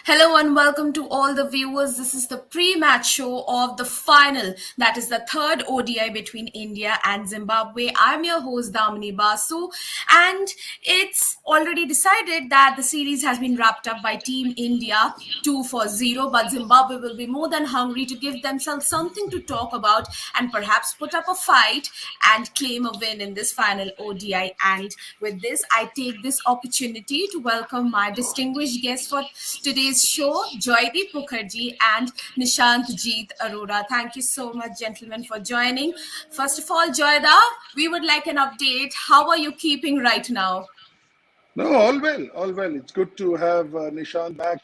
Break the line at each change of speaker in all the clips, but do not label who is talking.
Hello and welcome to all the viewers. This is the pre-match show of the final. That is the third ODI between India and Zimbabwe. I'm your host Damini Basu, and it's already decided that the series has been wrapped up by Team India 2-0. But Zimbabwe will be more than hungry to give themselves something to talk about and perhaps put up a fight and claim a win in this final ODI. And with this, I take this opportunity to welcome my distinguished guests for today's show, Joydeep Mukherjee and Nishant Jeet Arora. Thank you so much, gentlemen, for joining. First of all, Joyda, we would like an update. How are you keeping right now?
No, all well, all well. It's good to have Nishant back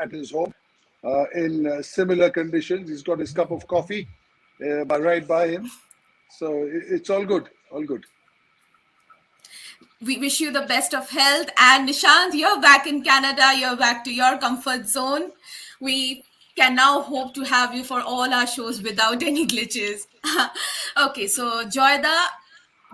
at his home in similar conditions. He's got his cup of coffee right by him. So it's all good, all good.
We wish you the best of health. And Nishant, you're back in Canada. You're back to your comfort zone. We can now hope to have you for all our shows without any glitches. Okay, so Joyda,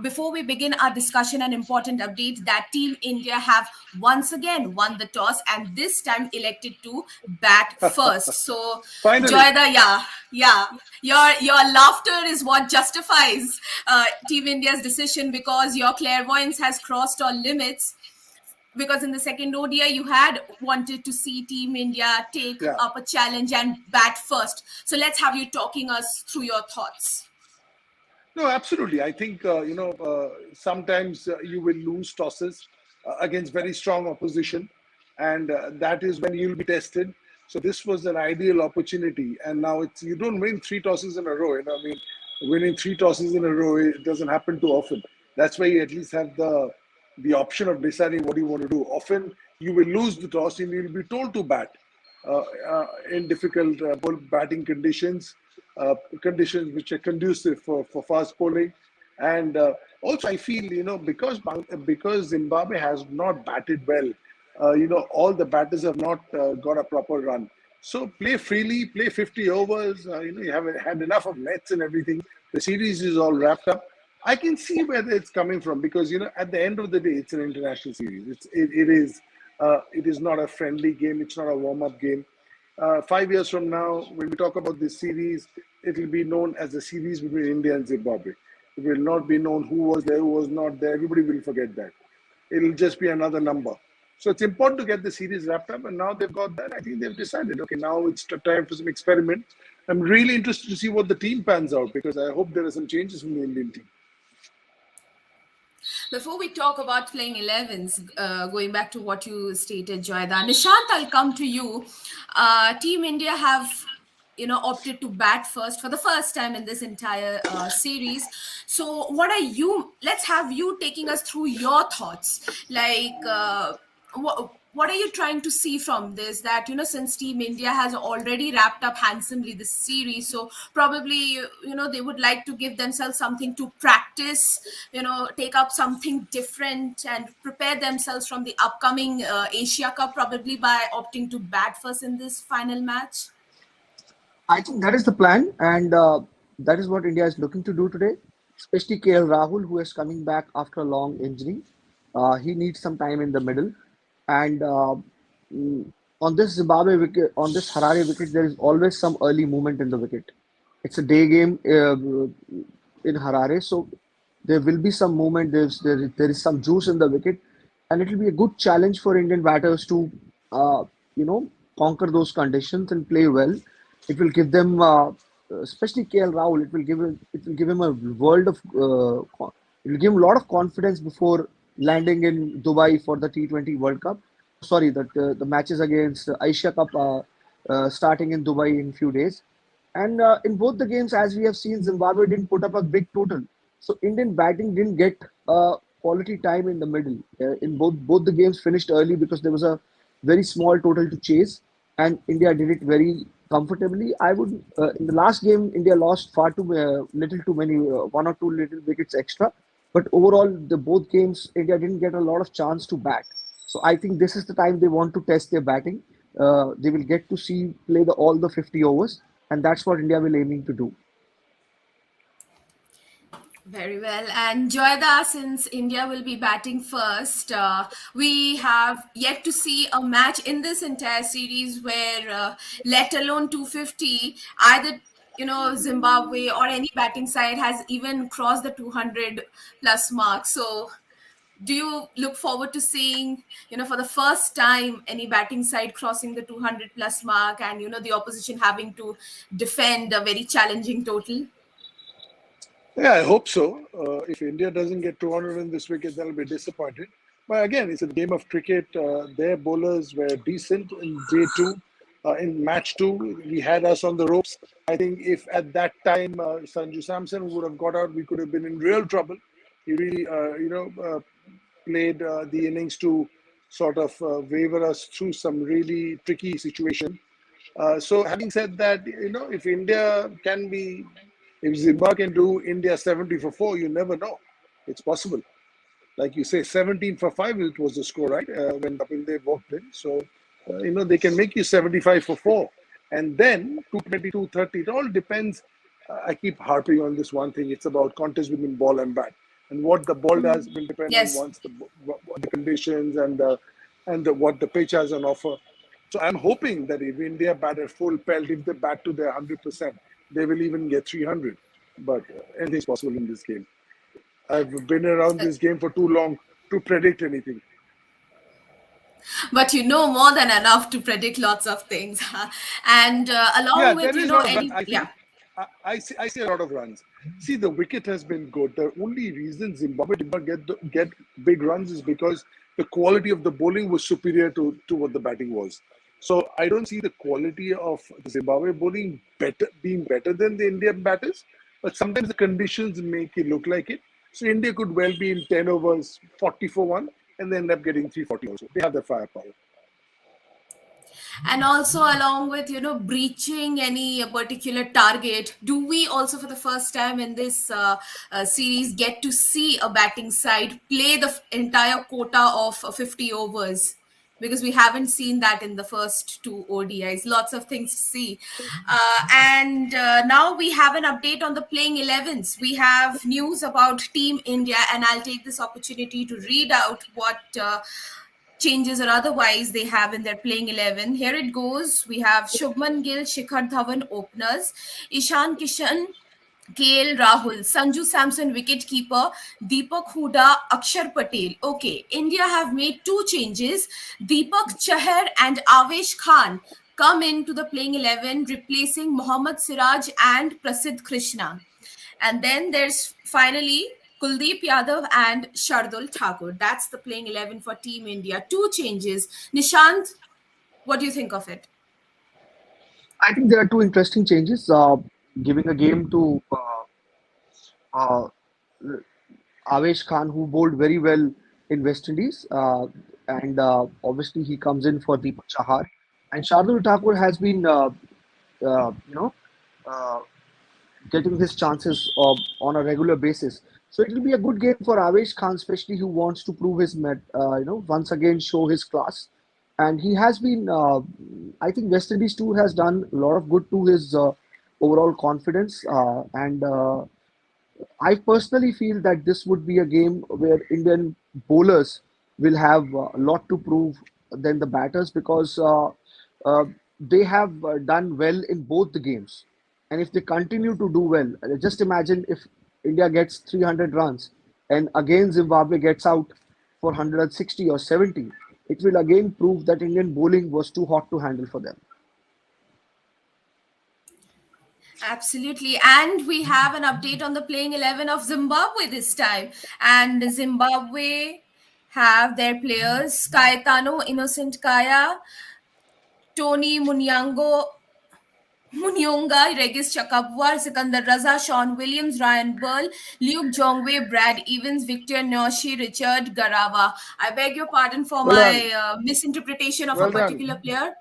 before we begin our discussion, an important update that Team India have once again won the toss and this time elected to bat first. So,
Finally.
Joyda, yeah, your laughter is what justifies Team India's decision because your clairvoyance has crossed all limits. Because in the second ODI, you had wanted to see Team India take
Yeah.
up a challenge and bat first. So let's have you talking us through your thoughts.
No, absolutely. I think, sometimes you will lose tosses against very strong opposition, and that is when you'll be tested. So this was an ideal opportunity. And now you don't win three tosses in a row. I mean, winning three tosses in a row, it doesn't happen too often. That's why you at least have the option of deciding what you want to do. Often you will lose the toss and you'll be told to bat in difficult batting conditions, conditions which are conducive for fast bowling. And also, I feel because Zimbabwe has not batted well, all the batters have not got a proper run. So play freely, play 50 overs. You haven't had enough of nets and everything. The series is all wrapped up. I can see where it's coming from because at the end of the day, it's an international series. It is not a friendly game. It's not a warm-up game. 5 years from now, when we talk about this series, it will be known as the series between India and Zimbabwe. It will not be known who was there, who was not there. Everybody will forget that. It'll just be another number. So it's important to get the series wrapped up. And now they've got that. I think they've decided, okay, now it's time for some experiment. I'm really interested to see what the team pans out because I hope there are some changes from the Indian team.
Before we talk about playing 11s, going back to what you stated, Joyda, Nishant, I'll come to you. Team India have, opted to bat first for the first time in this entire series. So, let's have you taking us through your thoughts. Like, what are you trying to see from this? That since Team India has already wrapped up handsomely this series, so probably they would like to give themselves something to practice, take up something different and prepare themselves from the upcoming Asia Cup, probably by opting to bat first in this final match.
I think that is the plan, and that is what India is looking to do today. Especially KL Rahul, who is coming back after a long injury. He needs some time in the middle, and on this Zimbabwe wicket, on this Harare wicket, there is always some early movement in the wicket. It's a day game in Harare, so there will be some movement. There is some juice in the wicket, and it will be a good challenge for Indian batters to conquer those conditions and play well. It will give them, especially KL Rahul, it will give him a world of it will give him a lot of confidence before landing in Dubai for the T20 World Cup. Sorry, the matches against Asia Cup starting in Dubai in few days. And in both the games, as we have seen, Zimbabwe didn't put up a big total. So Indian batting didn't get quality time in the middle. In both the games finished early because there was a very small total to chase, and India did it very comfortably. I would in the last game, India lost far too little too many, one or two little wickets extra. But overall, the both games, India didn't get a lot of chance to bat. So I think this is the time they want to test their batting. They will get to play all the 50 overs, and that's what India will aiming to do.
Very well. And Joyda, since India will be batting first, we have yet to see a match in this entire series where, let alone 250, either Zimbabwe or any batting side has even crossed the 200 plus mark. So, do you look forward to seeing, for the first time, any batting side crossing the 200 plus mark and the opposition having to defend a very challenging total?
Yeah, I hope so. If India doesn't get 200 in this wicket, they'll be disappointed. But again, it's a game of cricket. Their bowlers were decent in day two. In match two, we had us on the ropes. I think if at that time Sanju Samson would have got out, we could have been in real trouble. He really, played the innings to sort of waver us through some really tricky situation. So having said that, if India can be, if Zimbabwe can do India 70 for 4, you never know. It's possible. Like you say, 17 for 5, it was the score, right? When Kapil Dev walked in. So, they can make you 75 for 4. And then 220, 230, it all depends. I keep harping on this one thing. It's about contest between ball and bat. And what the ball does will depend on
Yes.
once what the conditions what the pitch has on offer. So I'm hoping that if India bat at full pelt, if they bat to their 100%, they will even get 300. But anything's possible in this game. I've been around this game for too long to predict anything.
But you know more than enough to predict lots of things. And
Yeah,
along with,
there is a lot of runs.
any,
I
yeah.
think I see a lot of runs. See, the wicket has been good. The only reason Zimbabwe did not get big runs is because the quality of the bowling was superior to what the batting was. So I don't see the quality of the Zimbabwe bowling being better than the Indian batters. But sometimes the conditions make it look like it. So India could well be in 10 overs, 40 for one, and they end up getting 340 also. They have the firepower.
And also, along with, breaching any particular target, do we also, for the first time in this series, get to see a batting side play the entire quota of 50 overs? Because we haven't seen that in the first two ODIs. Lots of things to see. And now we have an update on the playing 11s. We have news about Team India, and I'll take this opportunity to read out what changes or otherwise they have in their playing 11. Here it goes. We have Shubman Gill, Shikhar Dhawan openers, Ishan Kishan, KL Rahul, Sanju Samson wicketkeeper, Deepak Huda, Akshar Patel. Okay, India have made two changes. Deepak Chahar and Avesh Khan come into the playing 11, replacing Mohammad Siraj and Prasidh Krishna. And then there's finally Kuldeep Yadav and Shardul Thakur. That's the playing 11 for Team India. Two changes. Nishant, what do you think of it?
I think there are two interesting changes. Giving a game to uh, Avesh Khan, who bowled very well in West Indies, and obviously he comes in for Deepak Chahar. And Shardul Thakur has been, uh, you know, uh, getting his chances on a regular basis. So it will be a good game for Avesh Khan, especially who wants to prove his once again show his class. And he has been, I think West Indies tour has done a lot of good to his overall confidence. And I personally feel that this would be a game where Indian bowlers will have a lot to prove than the batters because uh, they have done well in both the games. And if they continue to do well, just imagine if India gets 300 runs and again Zimbabwe gets out for 160 or 70, it will again prove that Indian bowling was too hot to handle for them.
Absolutely. And we have an update on the playing 11 of Zimbabwe this time. And Zimbabwe have their players Kaetano Innocent Kaya, Tony Munyonga, Regis Chakabwar, Sikandar Raza, Sean Williams, Ryan Burl, Luke Jongwe, Brad Evans, Victor Noshi, Richard Garawa. I beg your pardon for
Well done.
my misinterpretation of a
Well done.
particular player.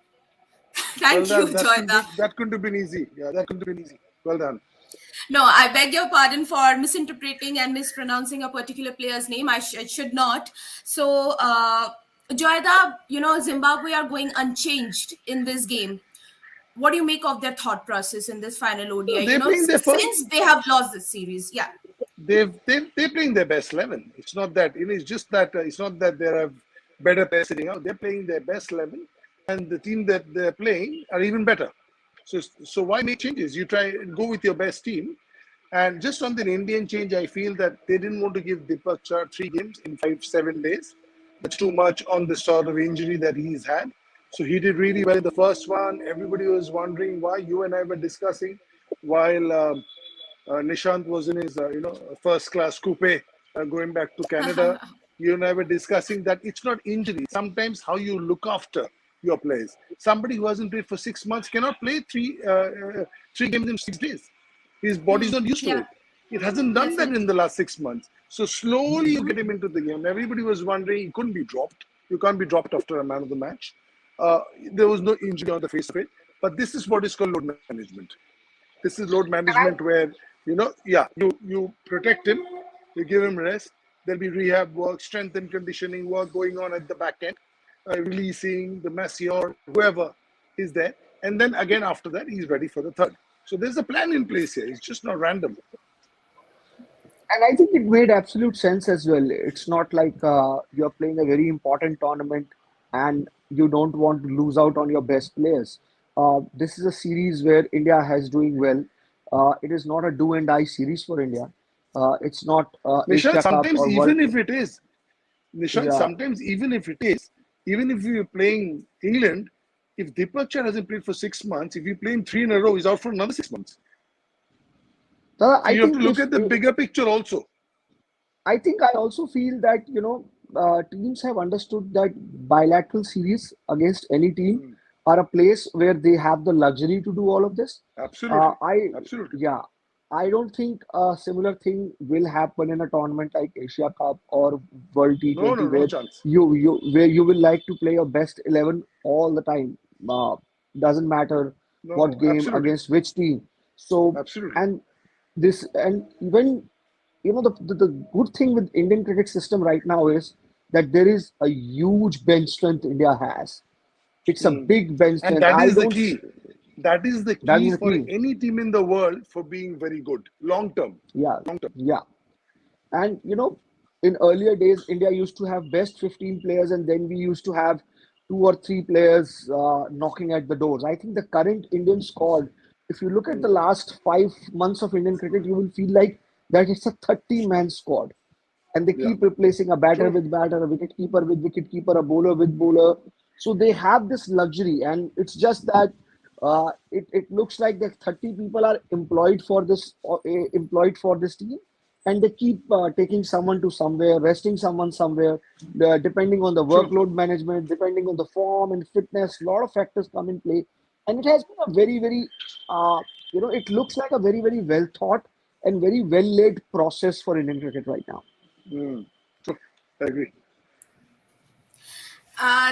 Well
Thank you,
done.
Joyda.
That couldn't have been easy. Yeah, that couldn't have been easy. Well done.
No, I beg your pardon for misinterpreting and mispronouncing a particular player's name. I should not. So, Joyda, Zimbabwe are going unchanged in this game. What do you make of their thought process in this final
No,
ODI?
they're playing their first.
Since they have lost this series, yeah.
they're playing their best 11. It's not that, it's just that it's not that there are better players sitting out. They're playing their best 11, and the team that they're playing are even better. So why make changes? You try and go with your best team. And just on the Indian change, I feel that they didn't want to give Deepak Char 3 games in 5-7 days. That's too much on the sort of injury that he's had. So he did really well in the first one. Everybody was wondering why. You and I were discussing while Nishant was in his first class coupe going back to Canada. You and I were discussing that it's not injury. Sometimes how you look after your players. Somebody who hasn't played for 6 months cannot play 3 games in 6 days. His body's not used to
Yeah,
it. It hasn't done that in
definitely.
the last 6 months. So slowly you get him into the game. Everybody was wondering he couldn't be dropped. You can't be dropped after a man of the match. There was no injury on the face of it. But this is what is called load management. This is load management where, you protect him, you give him rest. There'll be rehab work, strength and conditioning work going on at the back end, releasing the masseur, whoever is there. And then again, after that, he's ready for the third. So there's a plan in place here. It's just not random.
And I think it made absolute sense as well. It's not like you're playing a very important tournament and you don't want to lose out on your best players. This is a series where India has doing well. It is not a do and die series for India. It's not
Nishant,
Asia Cup
sometimes
or World
even if
Cup.
it is, Nishant,
Yeah,
sometimes even if it is, even if you're playing England, if Deepak Chand hasn't played for 6 months, if you play him three in a row, he's out for another 6 months. So
I
you have to
think
look at the bigger picture also.
I also feel that teams have understood that bilateral series against any team are a place where they have the luxury to do all of this.
Absolutely.
I
Absolutely.
Yeah, I don't think a similar thing will happen in a tournament like Asia Cup or World
No,
T20
no, no
where
chance.
you will like to play your best 11 all the time. Uh, doesn't matter
No,
what game
absolutely.
against which team. So
Absolutely.
and this and even the good thing with Indian cricket system right now is that there is a huge bench strength India has. It's a
Mm.
big bench
And
strength.
that is the key. That is the
That
key
is the
for
key.
any team in the world for being very good. Long term.
Yeah,
Long term.
yeah. And in earlier days, India used to have best 15 players, and then we used to have two or three players knocking at the doors. I think the current Indian squad, if you look at the last 5 months of Indian cricket, you will feel like that it's a 30-man squad. And they
Yeah.
keep replacing a batter
True.
with batter, a wicketkeeper with wicketkeeper, a bowler with bowler. So they have this luxury, and it's just that it looks like that 30 people are employed for this team, and they keep taking someone to somewhere, resting someone somewhere, depending on the
True.
workload management, depending on the form and fitness. A lot of factors come in play, and it has been a very very it looks like a very very well thought and very well laid process for Indian cricket right now.
Mm. True. I agree.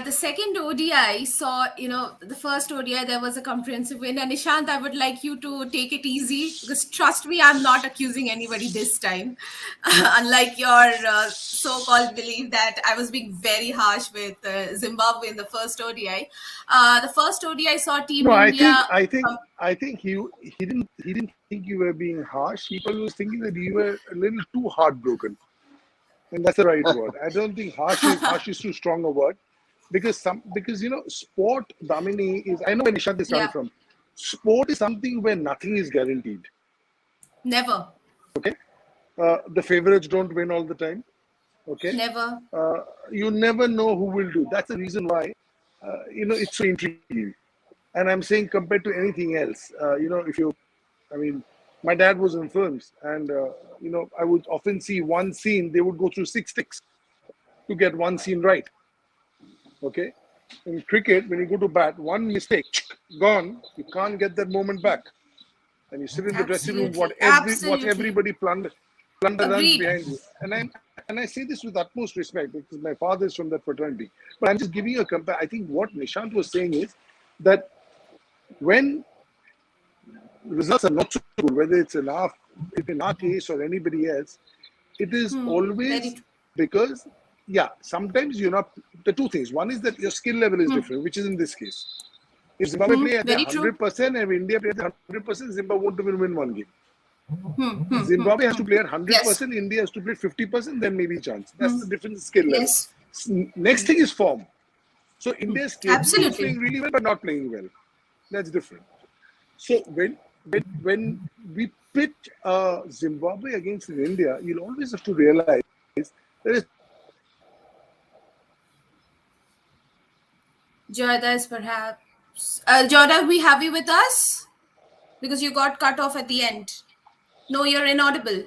The second ODI saw, the first ODI, there was a comprehensive win. And Nishant, I would like you to take it easy because trust me, I'm not accusing anybody this time. Unlike your so called belief that I was being very harsh with Zimbabwe in the first ODI. The first ODI saw Team
No, I think
India.
I think
Um,
I think he didn't think you were being harsh. He probably was thinking that you were a little too heartbroken. And that's the right word. I don't think harsh is too strong a word. Because sport, Damini, is, I know where Nishant is coming
yeah,
from. Sport is something where nothing is guaranteed.
never,
Okay. The favorites don't win all the time. Okay.
never.
uh, you never know who will do. That's the reason why it's so intriguing. And I'm saying compared to anything else, if you, I mean, my dad was in films, and I would often see one scene. They would go through six takes to get one scene right. Okay. In cricket, when you go to bat, one mistake, gone. You can't get that moment back. And you sit in the dressing room,
Absolutely,
watch
absolutely.
everybody plunder runs
Agreed.
behind you. And I say this with utmost respect because my father is from that fraternity. But I'm just giving you a compare. I think what Nishant was saying is that when results are not so good, whether it's in our case or anybody else, it is
Very
always
true.
because, yeah, sometimes you're not. The two things. One is that your skill level is different, which is in this case. If Zimbabwe play at their
Very true.
100% and if India play at 100%, Zimbabwe won't even win one game. Zimbabwe has to play at
Yes.
100%, India has to play 50%, then maybe chance. That's the difference in skill level.
Yes.
Next thing is form. So India is capable of
Absolutely.
playing really well, but not playing well. That's different. So when we pit Zimbabwe against India, you'll always have to realize there is
Joyda is perhaps. Joyda, we have you with us? Because you got cut off at the end. No, you're inaudible.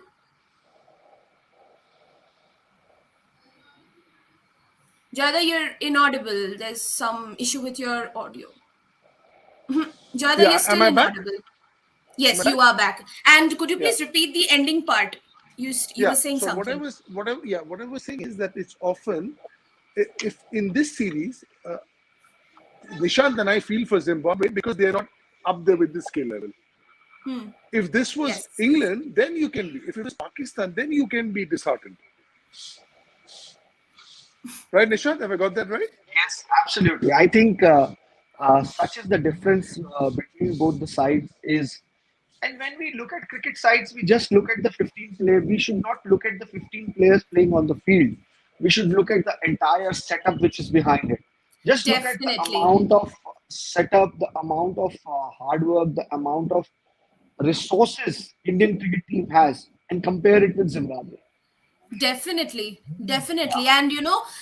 Joyda, you're inaudible. There's some issue with your audio. Joyda, you're
yeah. Am
still
I back?
inaudible.
Am I
Yes, you
back?
are back. And could you
Yeah.
please repeat the ending part? You
Yeah.
were saying
So
something.
what I was saying is that it's often if in this series, Nishant and I feel for Zimbabwe because they're not up there with the skill level. If this was
Yes.
England, then you can be. If it was Pakistan, then you can be disheartened. Right, Nishant? Have I got that right?
Yes, absolutely. I think such is the difference between both the sides is, and when we look at cricket sides, we just look at the 15 players. We should not look at the 15 players playing on the field. We should look at the entire setup which is behind it. Just look at the
Definitely.
amount of setup, the amount of hard work, the amount of resources Indian cricket team has, and compare it with Zimbabwe.
Definitely, definitely.
Yeah.
And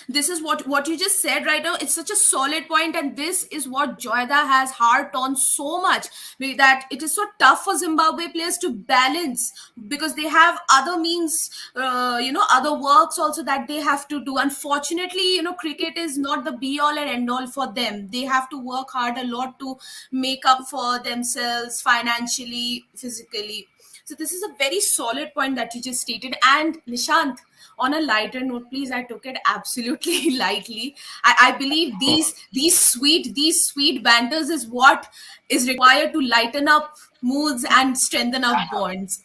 this is what you just said right now. It's such a solid point, and this is what Joyda has harped on so much, that it is so tough for Zimbabwe players to balance, because they have other means, other works also that they have to do. Unfortunately, cricket is not the be all and end all for them. They have to work hard a lot to make up for themselves financially, physically. So this is a very solid point that you just stated. And Nishant, on a lighter note, please, I took it absolutely lightly. I believe these sweet banters is what is required to lighten up moods and strengthen up bonds.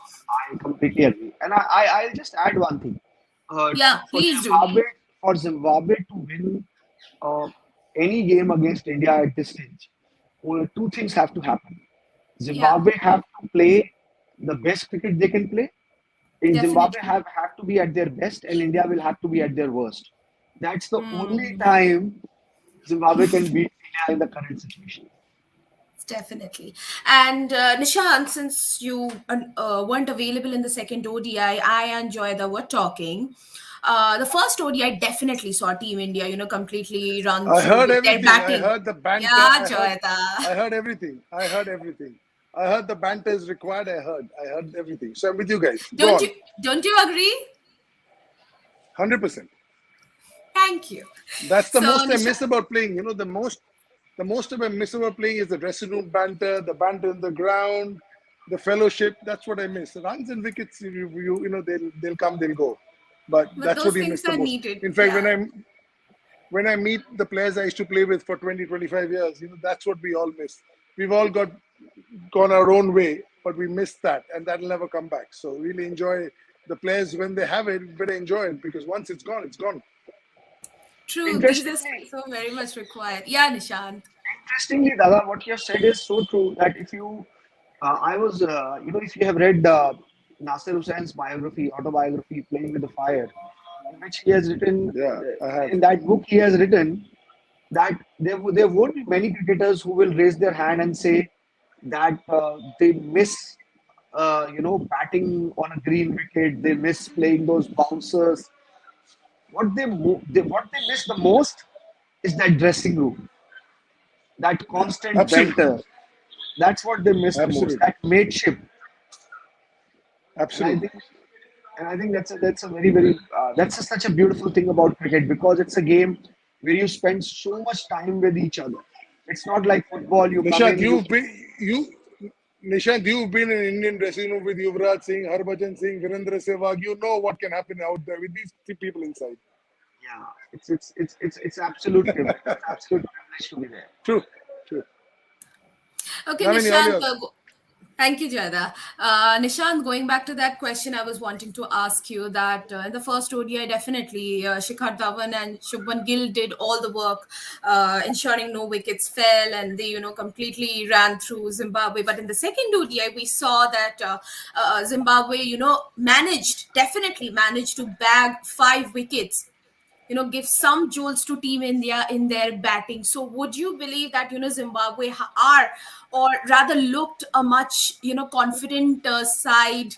I completely agree. And I'll just add one thing. Uh,
Yeah,
for
please do.
Zimbabwe to win uh, any game against India at this stage, only two things have to happen.
Yeah,
Zimbabwe have to play the best cricket they can play. In Zimbabwe
definitely.
have to be at their best, and India will have to be at their worst. That's the only time Zimbabwe can beat India in the current situation.
Definitely. And Nishant, since you weren't available in the second ODI, I and Joyda were talking. The first ODI definitely saw Team India, completely run
I
through
heard
with their
everything. I
batting.
heard the banter.
Yeah, Joyda.
I heard everything. I heard everything. I heard the banter is required. I heard everything. So I'm with you guys. Go
Don't you
on.
don't you agree?
100%.
Thank you.
That's the
So
most I miss
Nishant,
about playing. The most I miss about playing is the dressing room banter, the banter in the ground, the fellowship. That's what I miss. Runs and wickets, they'll come, they'll go. But
but
that's
those
what you miss
things
the
are
most.
needed.
In fact,
Yeah.
when I meet the players I used to play with for 20, 25 years, that's what we all miss. We've all gone our own way, but we miss that, and that'll never come back. So really enjoy the players when they have it. Better enjoy it, because once it's gone, it's gone.
True. These are
Interestingly,
so very much required. Yeah, Nishant.
Interestingly, Dada, what you have said is so true that if you, I was, if you have read Nasir Hussain's autobiography, Playing with the Fire, in which he has written,
Yeah, I have.
in that book, he has written that there won't be many cricketers who will raise their hand and say that they miss, batting on a green wicket, they miss playing those bouncers. What they miss the most is that dressing room, that constant
Absolutely.
banter. That's what they miss the most.
Absolutely.
That mateship, and I
Absolutely.
think, that's a very very such a beautiful thing about cricket because it's a game where you spend so much time with each other. It's not like football. You come
Nishant,
in, you
you've been in Indian dressing room with Yuvraj Singh, Harbhajan Singh, Virendra Sehwag. You know what can happen out there with these three people inside.
yeah, it's absolute privilege. It's absolute privilege to be there.
True. True.
Okay,
Navin, all
Nishant.
yours.
Thank you, Jada. Nishant, going back to that question, I was wanting to ask you that in the first ODI, definitely Shikhar Dhawan and Shubman Gill did all the work, ensuring no wickets fell, and they, completely ran through Zimbabwe. But in the second ODI, we saw that Zimbabwe, definitely managed to bag 5 wickets, give some jolts to Team India in their batting. So would you believe that, Zimbabwe are, or rather looked a much, confident side,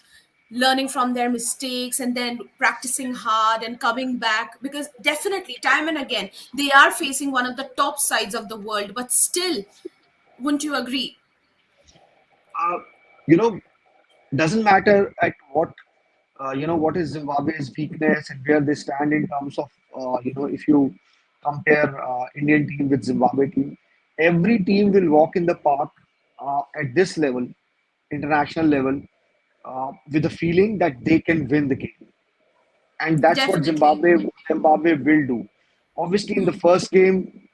learning from their mistakes and then practicing hard and coming back? Because definitely, time and again, they are facing one of the top sides of the world, but still, wouldn't you agree?
Uh, you know, doesn't matter at what what is Zimbabwe's weakness and where they stand in terms of if you compare Indian team with Zimbabwe team, every team will walk in the park at this level, international level, with the feeling that they can win the game, and that's what
Definitely.
Zimbabwe will do. Obviously, in the first game,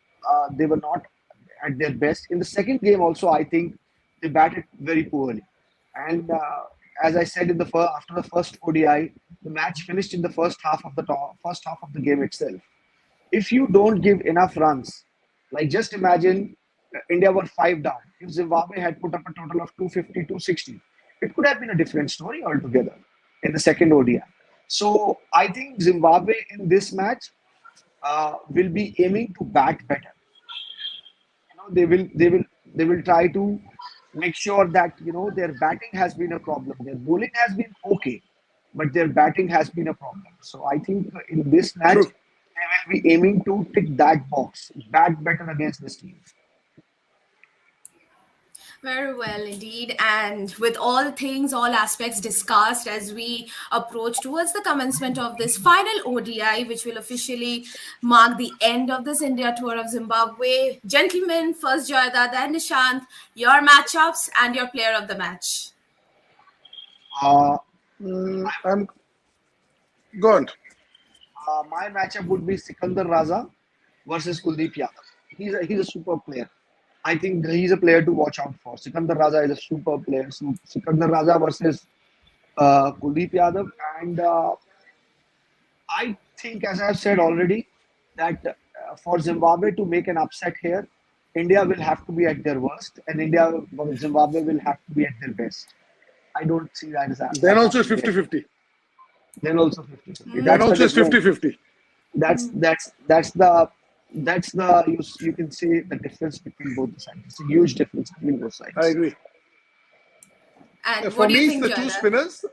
they were not at their best. In the second game, also, I think they batted very poorly. And as I said in the after the first ODI, the match finished in the first half of the game itself. If you don't give enough runs, like just imagine India were 5 down. If Zimbabwe had put up a total of 250, 260, it could have been a different story altogether in the second ODI. So I think Zimbabwe in this match will be aiming to bat better. They will try to make sure that their batting has been a problem. Their bowling has been okay, but their batting has been a problem. So I think in this match
True.
they will be aiming to tick that box, bat better against this team.
Very well, indeed. And with all things, all aspects discussed as we approach towards the commencement of this final ODI, which will officially mark the end of this India tour of Zimbabwe. Gentlemen, first Joyada, then Nishant, your matchups and your player of the match.
Uh,
I'm gone.
my matchup would be Sikandar Raza versus Kuldeep Yadav. He's a super player. I think he's a player to watch out for. Sikandar Raza is a super player. So Sikandar Raza versus Kuldeep Yadav, and I think, as I've said already, that for Zimbabwe to make an upset here, India will have to be at their worst, and Zimbabwe will have to be at their best. I don't see
Then
that
also it's
happening here.
50-50.
Then also 50-50.
Then
That's the
also it's
difference.
50-50.
That's the you can see the difference between both the sides. It's a huge difference between both
I
sides.
agree.
And what
For
do you
me, it's
think,
the two
Joyada?
spinners.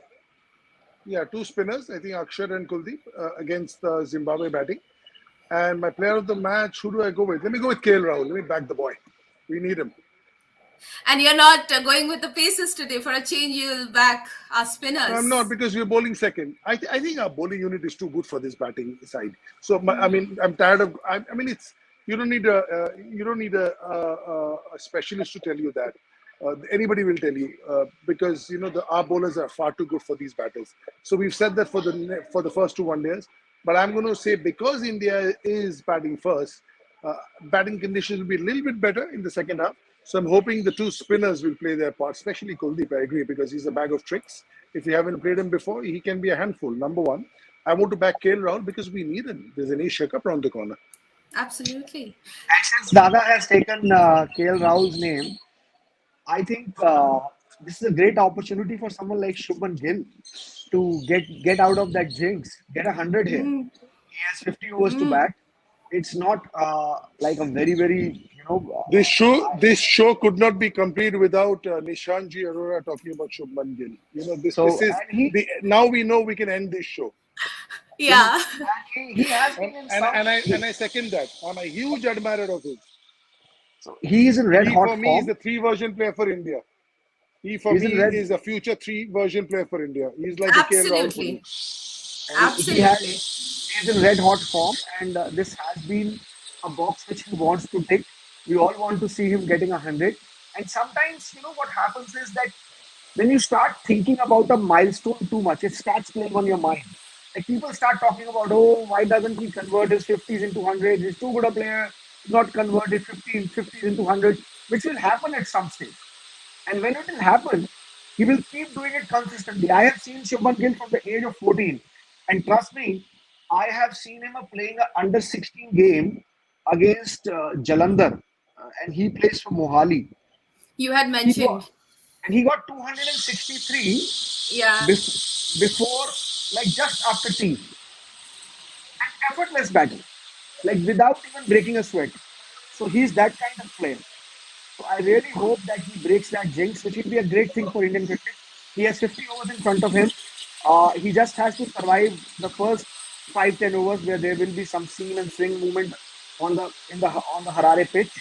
Yeah, two spinners. I think Akshar and Kuldeep against the Zimbabwe batting. And my player of the match, who do I go with? Let me go with KL Rahul. Let me back the boy. We need him.
And you're not going with the paces today. For a change, you'll back our
No, I'm not
spinners.
because we're bowling second. I think our bowling unit is too good for this batting side. So I mean, I'm tired of. I mean, it's you don't need a specialist to tell you that. Anybody will tell you because our bowlers are far too good for these batters. So we've said that for the first two one days. But I'm going to say because India is batting first, batting conditions will be a little bit better in the second half. So I'm hoping the two spinners will play their part, especially Kuldeep. I agree because he's a bag of tricks. If you haven't played him before, he can be a handful. Number one, I want to back KL Rahul because we need him. There's an Asia Cup around the corner.
Absolutely.
And since Dada has taken KL Rahul's name, I think this is a great opportunity for someone like Shubman Gill to get out of that jinx, get 100 here.
Mm,
He has 50 overs to
mm.
bat. It's not like a very
This show could not be complete without Nishanji Arora talking about Shubman Gill. This
so
is
and he
the now we know we can end this show.
and
Yeah.
he has
And
been in
and,
some
and I and I second that. I'm a huge admirer of his.
so he is in red
He
hot
for me is
form.
the three version player for India. He for
He's in
me
red
is a future three version player for India. He's like a KL Rahul for me.
Absolutely.
and he has
Absolutely.
he's in red hot form, and this has been a box which he wants to tick. We all want to see him getting 100. And sometimes, what happens is that when you start thinking about a milestone too much, it starts playing on your mind. Like people start talking about, oh, why doesn't he convert his 50s into hundreds? He's too good a player, not convert his 50s into hundreds, which will happen at some stage. And when it will happen, He will keep doing it consistently. I have seen Shubman Gill from the age of 14, and trust me, I have seen him playing an under 16 game against Jalandhar, and he plays for Mohali.
You had
He got
mentioned.
and he got 263
Yeah.
before, like just after tea, effortless batting, like without even breaking a sweat. So he's that kind of player. So I really hope that he breaks that jinx, which will be a great thing for Indian cricket. He has 50 overs in front of him. He just has to survive the first 5-10 overs where there will be some seam and swing movement on the Harare pitch.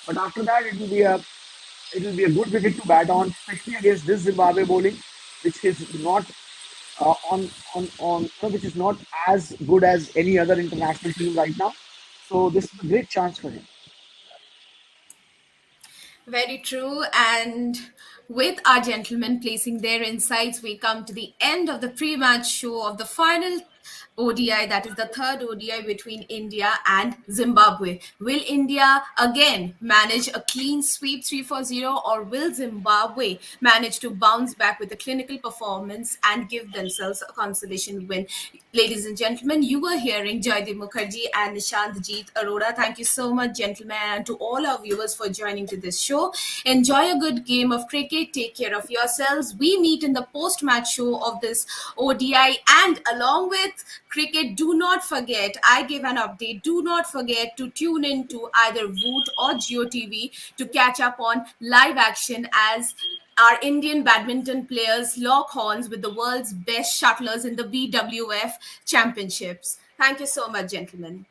But after that, it will be a good wicket to bat on, especially against this Zimbabwe bowling, which is not which is not as good as any other international team right now. So this is a great chance for him.
Very true. And with our gentlemen placing their insights, we come to the end of the pre match show of the final ODI, that is the third ODI between India and Zimbabwe. Will India again manage a clean sweep 3-0, or will Zimbabwe manage to bounce back with a clinical performance and give themselves a consolation win? Ladies and gentlemen, you were hearing Jaideep Mukherjee and Nishantjeet Arora. Thank you so much, gentlemen, and to all our viewers for joining to this show. Enjoy a good game of cricket. Take care of yourselves. We meet in the post-match show of this ODI, and along with cricket, do not forget, I give an update. Do not forget to tune in to either Voot or GeoTV to catch up on live action as our Indian badminton players lock horns with the world's best shuttlers in the BWF championships. Thank you so much, gentlemen.